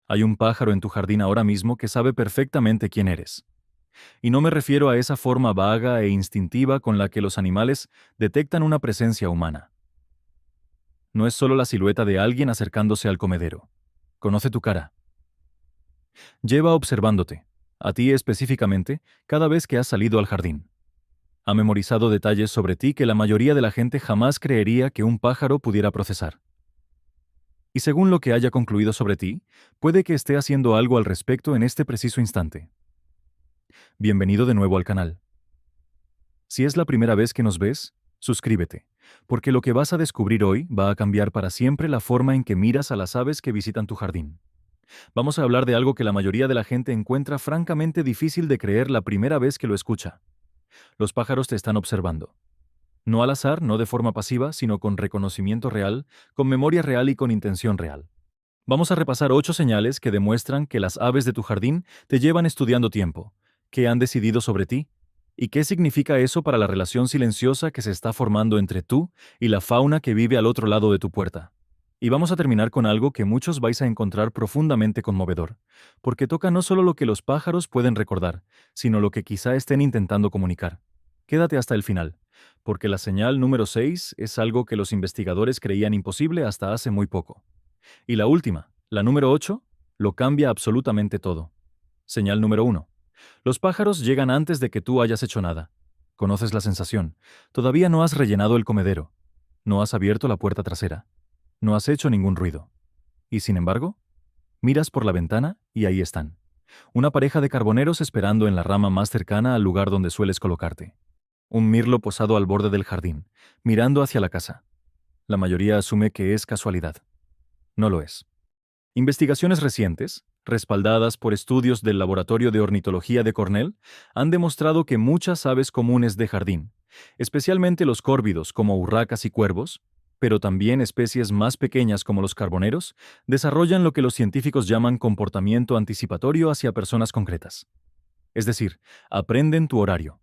Hay un pájaro en tu jardín ahora mismo que sabe perfectamente quién eres. Y no me refiero a esa forma vaga e instintiva con la que los animales detectan una presencia humana. No es solo la silueta de alguien acercándose al comedero. Conoce tu cara. Lleva observándote, a ti específicamente, cada vez que has salido al jardín. Ha memorizado detalles sobre ti que la mayoría de la gente jamás creería que un pájaro pudiera procesar. Y según lo que haya concluido sobre ti, puede que esté haciendo algo al respecto en este preciso instante. Bienvenido de nuevo al canal. Si es la primera vez que nos ves, suscríbete, porque lo que vas a descubrir hoy va a cambiar para siempre la forma en que miras a las aves que visitan tu jardín. Vamos a hablar de algo que la mayoría de la gente encuentra francamente difícil de creer la primera vez que lo escucha. Los pájaros te están observando. No al azar, no de forma pasiva, sino con reconocimiento real, con memoria real y con intención real. Vamos a repasar 8 señales que demuestran que las aves de tu jardín te llevan estudiando tiempo, que han decidido sobre ti, y qué significa eso para la relación silenciosa que se está formando entre tú y la fauna que vive al otro lado de tu puerta. Y vamos a terminar con algo que muchos vais a encontrar profundamente conmovedor, porque toca no solo lo que los pájaros pueden recordar, sino lo que quizá estén intentando comunicar. Quédate hasta el final, porque la señal número 6 es algo que los investigadores creían imposible hasta hace muy poco. Y la última, la número 8, lo cambia absolutamente todo. Señal número 1. Los pájaros llegan antes de que tú hayas hecho nada. Conoces la sensación. Todavía no has rellenado el comedero. No has abierto la puerta trasera. No has hecho ningún ruido. Y sin embargo, miras por la ventana y ahí están. Una pareja de carboneros esperando en la rama más cercana al lugar donde sueles colocarte. Un mirlo posado al borde del jardín, mirando hacia la casa. La mayoría asume que es casualidad. No lo es. Investigaciones recientes, respaldadas por estudios del Laboratorio de Ornitología de Cornell, han demostrado que muchas aves comunes de jardín, especialmente los córvidos como urracas y cuervos, pero también especies más pequeñas como los carboneros, desarrollan lo que los científicos llaman comportamiento anticipatorio hacia personas concretas. Es decir, aprenden tu horario.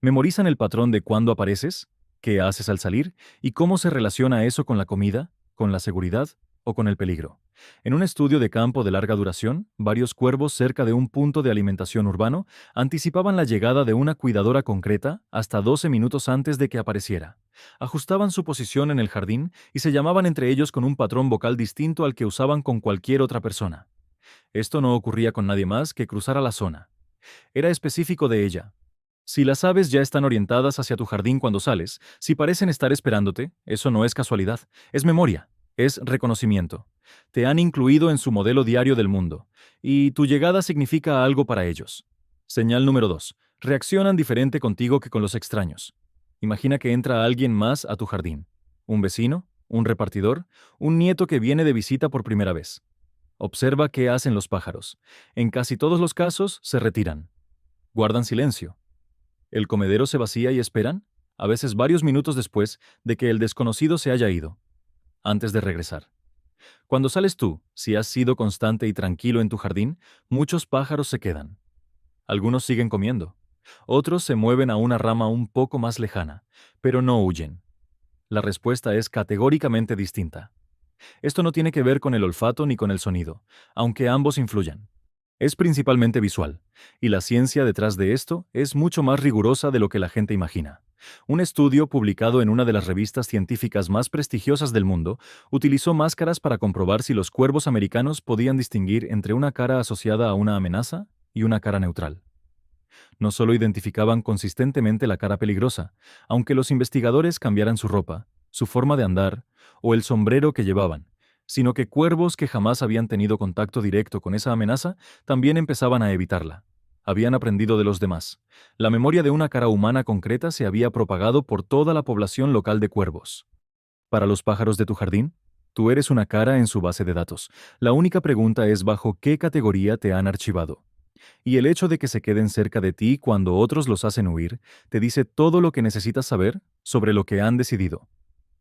Memorizan el patrón de cuándo apareces, qué haces al salir y cómo se relaciona eso con la comida, con la seguridad o con el peligro. En un estudio de campo de larga duración, varios cuervos cerca de un punto de alimentación urbano anticipaban la llegada de una cuidadora concreta hasta 12 minutos antes de que apareciera. Ajustaban su posición en el jardín y se llamaban entre ellos con un patrón vocal distinto al que usaban con cualquier otra persona. Esto no ocurría con nadie más que cruzara la zona. Era específico de ella. Si las aves ya están orientadas hacia tu jardín cuando sales, si parecen estar esperándote, eso no es casualidad, es memoria, es reconocimiento. Te han incluido en su modelo diario del mundo, y tu llegada significa algo para ellos. Señal número 2. Reaccionan diferente contigo que con los extraños. Imagina que entra alguien más a tu jardín. Un vecino, un repartidor, un nieto que viene de visita por primera vez. Observa qué hacen los pájaros. En casi todos los casos, se retiran. Guardan silencio. El comedero se vacía y esperan, a veces varios minutos después de que el desconocido se haya ido, antes de regresar. Cuando sales tú, si has sido constante y tranquilo en tu jardín, muchos pájaros se quedan. Algunos siguen comiendo. Otros se mueven a una rama un poco más lejana, pero no huyen. La respuesta es categóricamente distinta. Esto no tiene que ver con el olfato ni con el sonido, aunque ambos influyan. Es principalmente visual, y la ciencia detrás de esto es mucho más rigurosa de lo que la gente imagina. Un estudio publicado en una de las revistas científicas más prestigiosas del mundo utilizó máscaras para comprobar si los cuervos americanos podían distinguir entre una cara asociada a una amenaza y una cara neutral. No solo identificaban consistentemente la cara peligrosa, aunque los investigadores cambiaran su ropa, su forma de andar o el sombrero que llevaban, sino que cuervos que jamás habían tenido contacto directo con esa amenaza también empezaban a evitarla. Habían aprendido de los demás. La memoria de una cara humana concreta se había propagado por toda la población local de cuervos. Para los pájaros de tu jardín, tú eres una cara en su base de datos. La única pregunta es bajo qué categoría te han archivado. Y el hecho de que se queden cerca de ti cuando otros los hacen huir, te dice todo lo que necesitas saber sobre lo que han decidido.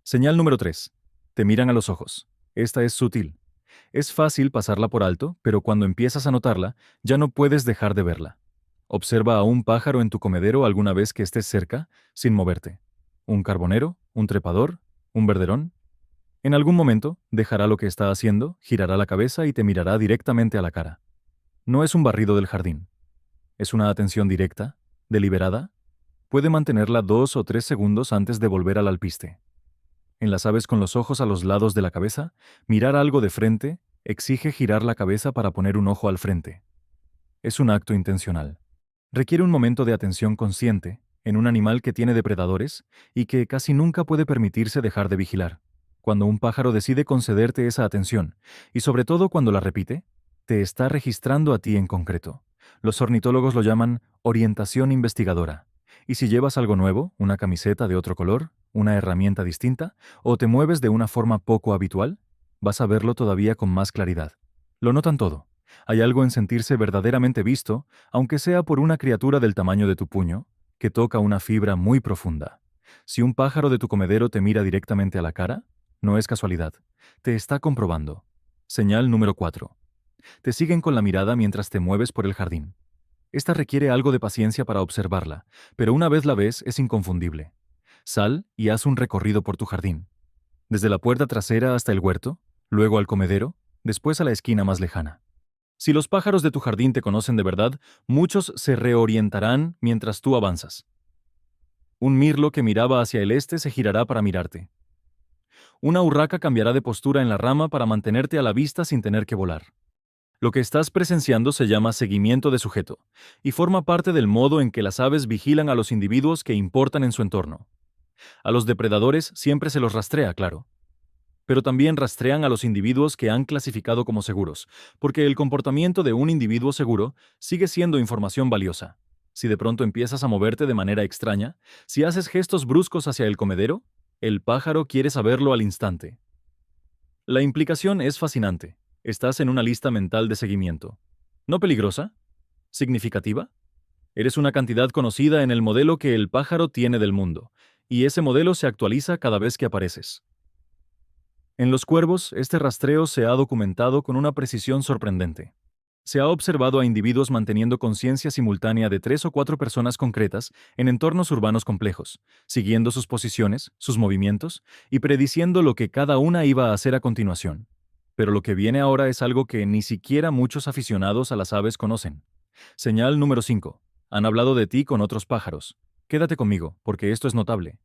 Señal número 3. Te miran a los ojos. Esta es sutil. Es fácil pasarla por alto, pero cuando empiezas a notarla, ya no puedes dejar de verla. Observa a un pájaro en tu comedero alguna vez que estés cerca, sin moverte. ¿Un carbonero? ¿Un trepador? ¿Un verderón? En algún momento, dejará lo que está haciendo, girará la cabeza y te mirará directamente a la cara. No es un barrido del jardín. Es una atención directa, deliberada. Puede mantenerla 2 o 3 segundos antes de volver al alpiste. En las aves con los ojos a los lados de la cabeza, mirar algo de frente exige girar la cabeza para poner un ojo al frente. Es un acto intencional. Requiere un momento de atención consciente en un animal que tiene depredadores y que casi nunca puede permitirse dejar de vigilar. Cuando un pájaro decide concederte esa atención, y sobre todo cuando la repite, te está registrando a ti en concreto. Los ornitólogos lo llaman orientación investigadora. Y si llevas algo nuevo, una camiseta de otro color, una herramienta distinta, o te mueves de una forma poco habitual, vas a verlo todavía con más claridad. Lo notan todo. Hay algo en sentirse verdaderamente visto, aunque sea por una criatura del tamaño de tu puño, que toca una fibra muy profunda. Si un pájaro de tu comedero te mira directamente a la cara, no es casualidad. Te está comprobando. Señal número 4. Te siguen con la mirada mientras te mueves por el jardín. Esta requiere algo de paciencia para observarla, pero una vez la ves es inconfundible. Sal y haz un recorrido por tu jardín. Desde la puerta trasera hasta el huerto, luego al comedero, después a la esquina más lejana. Si los pájaros de tu jardín te conocen de verdad, muchos se reorientarán mientras tú avanzas. Un mirlo que miraba hacia el este se girará para mirarte. Una urraca cambiará de postura en la rama para mantenerte a la vista sin tener que volar. Lo que estás presenciando se llama seguimiento de sujeto, y forma parte del modo en que las aves vigilan a los individuos que importan en su entorno. A los depredadores siempre se los rastrea, claro. Pero también rastrean a los individuos que han clasificado como seguros, porque el comportamiento de un individuo seguro sigue siendo información valiosa. Si de pronto empiezas a moverte de manera extraña, si haces gestos bruscos hacia el comedero, el pájaro quiere saberlo al instante. La implicación es fascinante. Estás en una lista mental de seguimiento. ¿No peligrosa? ¿Significativa? Eres una cantidad conocida en el modelo que el pájaro tiene del mundo, y ese modelo se actualiza cada vez que apareces. En los cuervos, este rastreo se ha documentado con una precisión sorprendente. Se ha observado a individuos manteniendo conciencia simultánea de 3 o 4 personas concretas en entornos urbanos complejos, siguiendo sus posiciones, sus movimientos y prediciendo lo que cada una iba a hacer a continuación. Pero lo que viene ahora es algo que ni siquiera muchos aficionados a las aves conocen. Señal número 5. Han hablado de ti con otros pájaros. Quédate conmigo, porque esto es notable.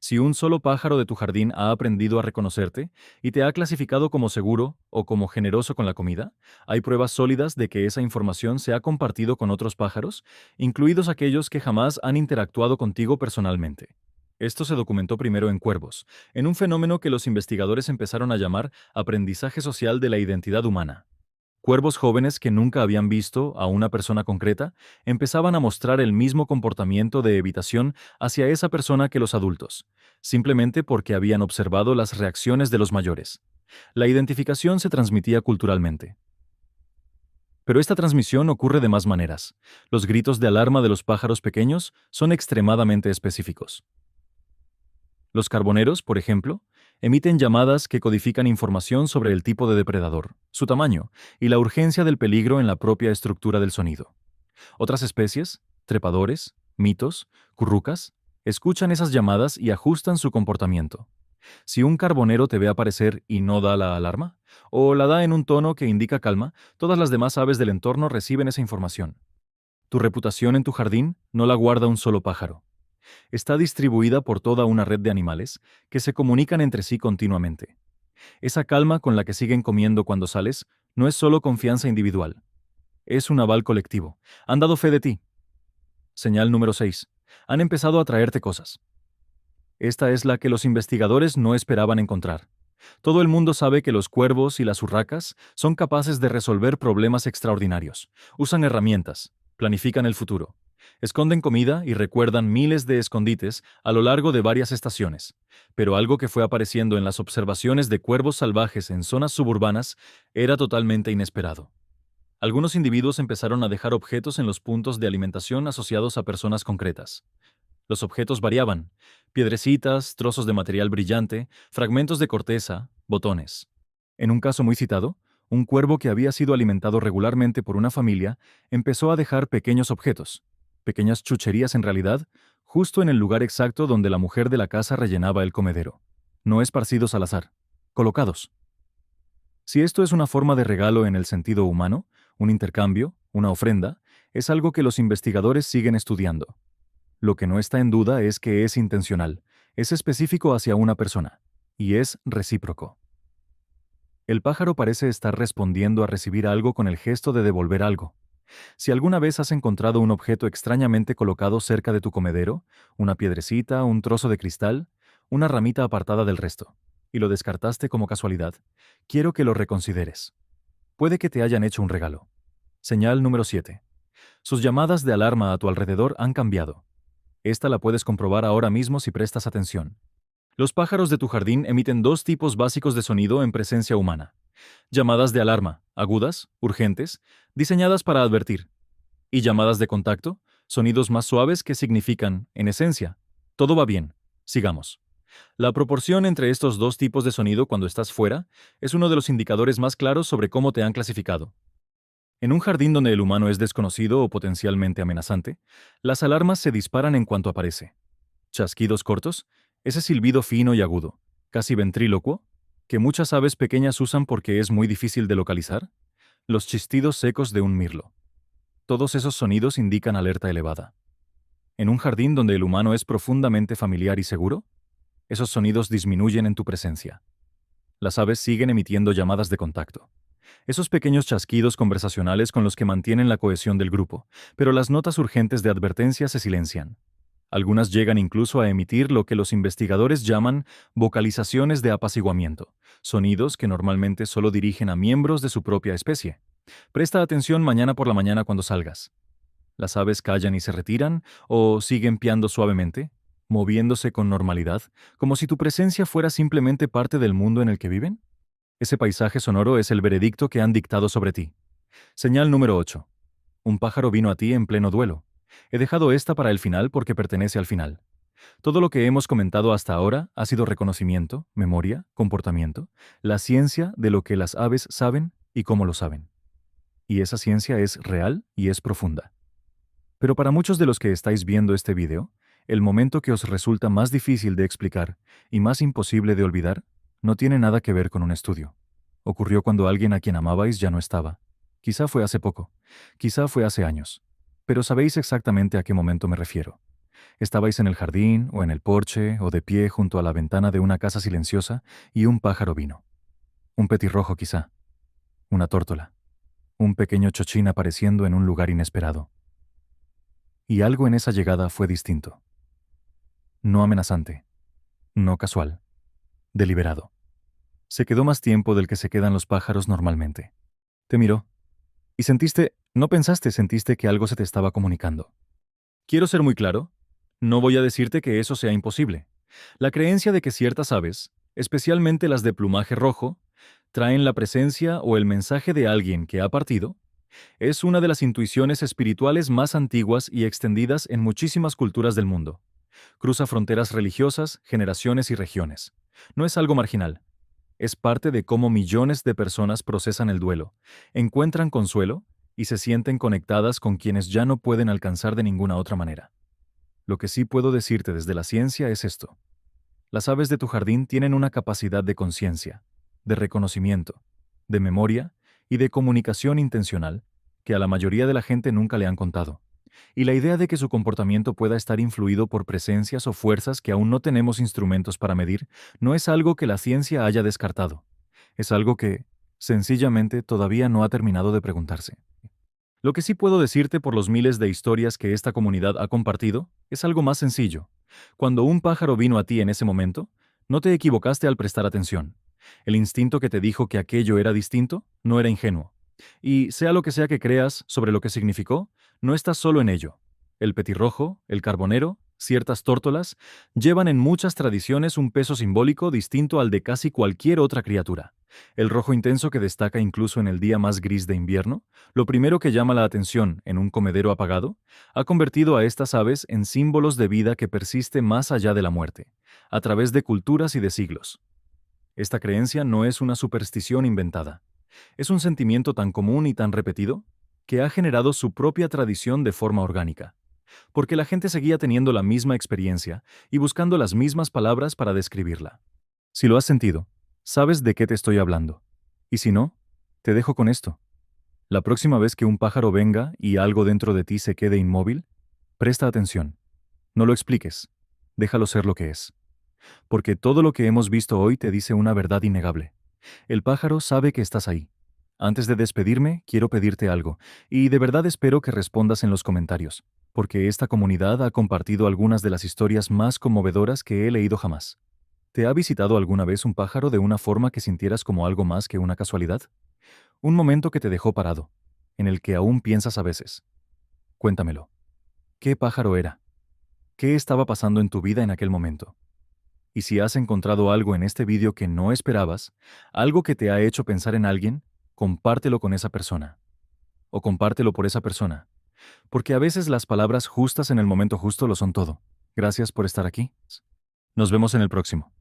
Si un solo pájaro de tu jardín ha aprendido a reconocerte y te ha clasificado como seguro o como generoso con la comida, hay pruebas sólidas de que esa información se ha compartido con otros pájaros, incluidos aquellos que jamás han interactuado contigo personalmente. Esto se documentó primero en cuervos, en un fenómeno que los investigadores empezaron a llamar aprendizaje social de la identidad humana. Cuervos jóvenes que nunca habían visto a una persona concreta empezaban a mostrar el mismo comportamiento de evitación hacia esa persona que los adultos, simplemente porque habían observado las reacciones de los mayores. La identificación se transmitía culturalmente. Pero esta transmisión ocurre de más maneras. Los gritos de alarma de los pájaros pequeños son extremadamente específicos. Los carboneros, por ejemplo, emiten llamadas que codifican información sobre el tipo de depredador, su tamaño y la urgencia del peligro en la propia estructura del sonido. Otras especies, trepadores, mitos, currucas, escuchan esas llamadas y ajustan su comportamiento. Si un carbonero te ve aparecer y no da la alarma, o la da en un tono que indica calma, todas las demás aves del entorno reciben esa información. Tu reputación en tu jardín no la guarda un solo pájaro. Está distribuida por toda una red de animales que se comunican entre sí continuamente. Esa calma con la que siguen comiendo cuando sales no es solo confianza individual, es un aval colectivo. Han dado fe de ti. Señal número 6. Han empezado a traerte cosas. Esta es la que los investigadores no esperaban encontrar. Todo el mundo sabe que los cuervos y las urracas son capaces de resolver problemas extraordinarios. Usan herramientas, planifican el futuro. Esconden comida y recuerdan miles de escondites a lo largo de varias estaciones. Pero algo que fue apareciendo en las observaciones de cuervos salvajes en zonas suburbanas era totalmente inesperado. Algunos individuos empezaron a dejar objetos en los puntos de alimentación asociados a personas concretas. Los objetos variaban: piedrecitas, trozos de material brillante, fragmentos de corteza, botones. En un caso muy citado, un cuervo que había sido alimentado regularmente por una familia empezó a dejar pequeños objetos, pequeñas chucherías en realidad, justo en el lugar exacto donde la mujer de la casa rellenaba el comedero. No esparcidos al azar. colocados. Si esto es una forma de regalo en el sentido humano, un intercambio, una ofrenda, es algo que los investigadores siguen estudiando. Lo que no está en duda es que es intencional, es específico hacia una persona, y es recíproco. El pájaro parece estar respondiendo a recibir algo con el gesto de devolver algo. Si alguna vez has encontrado un objeto extrañamente colocado cerca de tu comedero, una piedrecita, un trozo de cristal, una ramita apartada del resto, y lo descartaste como casualidad, quiero que lo reconsideres. Puede que te hayan hecho un regalo. Señal número 7. Sus llamadas de alarma a tu alrededor han cambiado. Esta la puedes comprobar ahora mismo si prestas atención. Los pájaros de tu jardín emiten dos tipos básicos de sonido en presencia humana. Llamadas de alarma, agudas, urgentes, diseñadas para advertir. Y llamadas de contacto, sonidos más suaves que significan, en esencia, todo va bien, sigamos. La proporción entre estos dos tipos de sonido cuando estás fuera es uno de los indicadores más claros sobre cómo te han clasificado. En un jardín donde el humano es desconocido o potencialmente amenazante, las alarmas se disparan en cuanto aparece. Chasquidos cortos, ese silbido fino y agudo, casi ventrílocuo, que muchas aves pequeñas usan porque es muy difícil de localizar, los chistidos secos de un mirlo. Todos esos sonidos indican alerta elevada. En un jardín donde el humano es profundamente familiar y seguro, esos sonidos disminuyen en tu presencia. Las aves siguen emitiendo llamadas de contacto. Esos pequeños chasquidos conversacionales con los que mantienen la cohesión del grupo, pero las notas urgentes de advertencia se silencian. Algunas llegan incluso a emitir lo que los investigadores llaman vocalizaciones de apaciguamiento, sonidos que normalmente solo dirigen a miembros de su propia especie. Presta atención mañana por la mañana cuando salgas. Las aves callan y se retiran, o siguen piando suavemente, moviéndose con normalidad, como si tu presencia fuera simplemente parte del mundo en el que viven. Ese paisaje sonoro es el veredicto que han dictado sobre ti. Señal número 8. Un pájaro vino a ti en pleno duelo. He dejado esta para el final porque pertenece al final. Todo lo que hemos comentado hasta ahora ha sido reconocimiento, memoria, comportamiento, la ciencia de lo que las aves saben y cómo lo saben. Y esa ciencia es real y es profunda. Pero para muchos de los que estáis viendo este video, el momento que os resulta más difícil de explicar y más imposible de olvidar no tiene nada que ver con un estudio. Ocurrió cuando alguien a quien amabais ya no estaba. Quizá fue hace poco, quizá fue hace años. Pero sabéis exactamente a qué momento me refiero. Estabais en el jardín, o en el porche, o de pie junto a la ventana de una casa silenciosa, y un pájaro vino. Un petirrojo quizá. Una tórtola. Un pequeño chochín apareciendo en un lugar inesperado. Y algo en esa llegada fue distinto. No amenazante. No casual. Deliberado. Se quedó más tiempo del que se quedan los pájaros normalmente. Te miró. Y sentiste que algo se te estaba comunicando. Quiero ser muy claro. No voy a decirte que eso sea imposible. La creencia de que ciertas aves, especialmente las de plumaje rojo, traen la presencia o el mensaje de alguien que ha partido, es una de las intuiciones espirituales más antiguas y extendidas en muchísimas culturas del mundo. Cruza fronteras religiosas, generaciones y regiones. No es algo marginal. Es parte de cómo millones de personas procesan el duelo, encuentran consuelo y se sienten conectadas con quienes ya no pueden alcanzar de ninguna otra manera. Lo que sí puedo decirte desde la ciencia es esto. Las aves de tu jardín tienen una capacidad de conciencia, de reconocimiento, de memoria y de comunicación intencional que a la mayoría de la gente nunca le han contado. Y la idea de que su comportamiento pueda estar influido por presencias o fuerzas que aún no tenemos instrumentos para medir no es algo que la ciencia haya descartado. Es algo que, sencillamente, todavía no ha terminado de preguntarse. Lo que sí puedo decirte por los miles de historias que esta comunidad ha compartido es algo más sencillo. Cuando un pájaro vino a ti en ese momento, no te equivocaste al prestar atención. El instinto que te dijo que aquello era distinto no era ingenuo. Y sea lo que sea que creas sobre lo que significó, no estás solo en ello. El petirrojo, el carbonero, ciertas tórtolas, llevan en muchas tradiciones un peso simbólico distinto al de casi cualquier otra criatura. El rojo intenso que destaca incluso en el día más gris de invierno, lo primero que llama la atención en un comedero apagado, ha convertido a estas aves en símbolos de vida que persiste más allá de la muerte, a través de culturas y de siglos. Esta creencia no es una superstición inventada. Es un sentimiento tan común y tan repetido que ha generado su propia tradición de forma orgánica, porque la gente seguía teniendo la misma experiencia y buscando las mismas palabras para describirla. Si lo has sentido, Sabes de qué te estoy hablando. Y si no, te dejo con esto. La próxima vez que un pájaro venga y algo dentro de ti se quede inmóvil, presta atención. No lo expliques. Déjalo ser lo que es. Porque todo lo que hemos visto hoy te dice una verdad innegable. El pájaro sabe que estás ahí. Antes de despedirme, quiero pedirte algo, y de verdad espero que respondas en los comentarios, porque esta comunidad ha compartido algunas de las historias más conmovedoras que he leído jamás. ¿Te ha visitado alguna vez un pájaro de una forma que sintieras como algo más que una casualidad? Un momento que te dejó parado, en el que aún piensas a veces. Cuéntamelo. ¿Qué pájaro era? ¿Qué estaba pasando en tu vida en aquel momento? Y si has encontrado algo en este vídeo que no esperabas, algo que te ha hecho pensar en alguien, compártelo con esa persona. O compártelo por esa persona. Porque a veces las palabras justas en el momento justo lo son todo. Gracias por estar aquí. Nos vemos en el próximo.